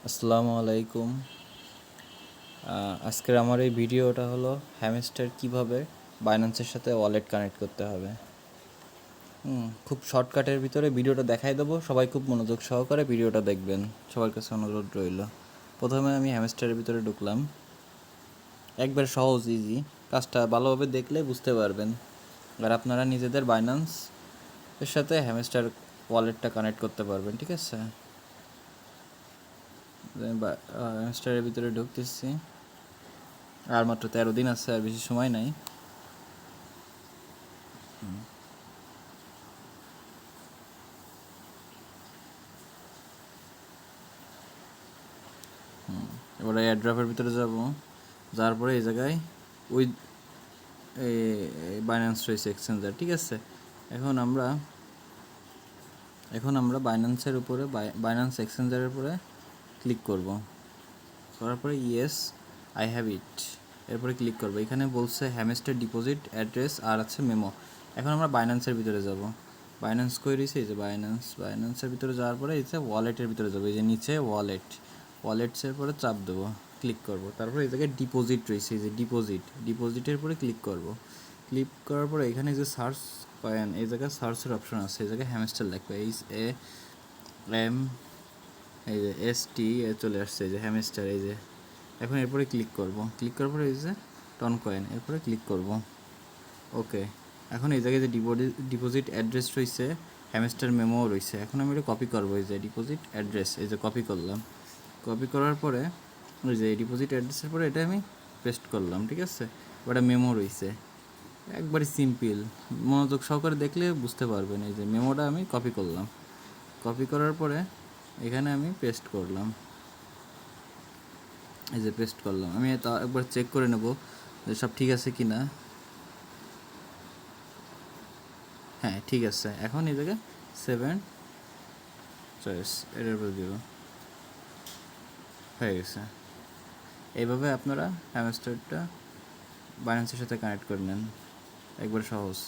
আসসালামু আলাইকুম। আজকের আমার এই ভিডিওটা হলো হ্যামস্টার কিভাবে বাইন্যান্সের সাথে ওয়ালেট কানেক্ট করতে হবে। খুব শর্টকাটের ভিতরে ভিডিওটা দেখাই দেবো, সবাই খুব মনোযোগ সহকারে ভিডিওটা দেখবেন, সবার কাছে অনুরোধ রইল। প্রথমে আমি হ্যামস্টারের ভিতরে ঢুকলাম। একবার সহজ, ইজি, কাজটা ভালোভাবে দেখলে বুঝতে পারবেন। আর আপনারা নিজেদের বাইন্যান্স এর সাথে হ্যামস্টার ওয়ালেটটা কানেক্ট করতে পারবেন, ঠিক আছে? হ্যামস্টারের ভিতরে ঢুকতেছি। আর মাত্র 13 দিন আছে, আর বেশি সময় নাই। এবারে এয়ারড্রপের ভিতরে যাব, যাওয়ার পরে এই জায়গায় ওই বাইন্যান্স রয়েছে এক্সচেঞ্জার, ঠিক আছে? এখন আমরা বাইন্যান্সের উপরে বাইন্যান্স এক্সচেঞ্জারের উপরে ক্লিক করব। করার পরে ইয়েস আই হ্যাভ ইট, এরপরে ক্লিক করবো। এখানে বলছে হ্যামস্টার ডিপোজিট অ্যাড্রেস আর আছে মেমো। এখন আমরা বাইন্যান্সের ভিতরে যাব। বাইন্যান্স কই রয়েছে, এই যে বাইন্যান্সের ভিতরে যাওয়ার পরে এই যে ওয়ালেটের ভিতরে যাবো, এই যে নিচে ওয়ালেটসের পরে চাপ দেবো, ক্লিক করব। তারপরে এই জায়গায় ডিপোজিট রয়েছে, এই যে ডিপোজিটের পরে ক্লিক করব। ক্লিক করার পরে এখানে যে সার্চ কয়েন, এই জায়গায় সার্চের অপশন আছে, এই জায়গায় হ্যামস্টার লিখবে, HAM, এই যে ST চলে আসছে, এই যে হ্যামস্টার, এই যে। এখন এরপরে ক্লিক করব, ক্লিক করার পরে এই যে টন কয়েন, এরপরে ক্লিক করব। ওকে, এখন এই জায়গায় যে ডিপোজিট অ্যাড্রেস রয়েছে, হ্যামস্টার মেমোও রয়েছে। এখন আমি এটা কপি করবো, এই যে ডিপোজিট অ্যাড্রেস, এই যে কপি করলাম। কপি করার পরে ওই যে ডিপোজিট অ্যাড্রেসের পরে এটা আমি পেস্ট করলাম, ঠিক আছে? ওটা মেমো রয়েছে, একবারে সিম্পল, মনোযোগ সহকারে দেখলে বুঝতে পারবেন। এই যে মেমোটা আমি কপি করলাম, কপি করার পরে এখানে আমি পেস্ট করলাম, এই যে পেস্ট করলাম। আমি তা একবার চেক করে নেব যে সব ঠিক আছে কি না। হ্যাঁ, ঠিক আছে। এখন এই জায়গায় 7 চয়েস এটার উপর দিব, হয়ে গেছে। এইভাবে আপনারা হ্যামস্টারটা বাইন্যান্সের সাথে কানেক্ট করে নেন, একবার সহজ।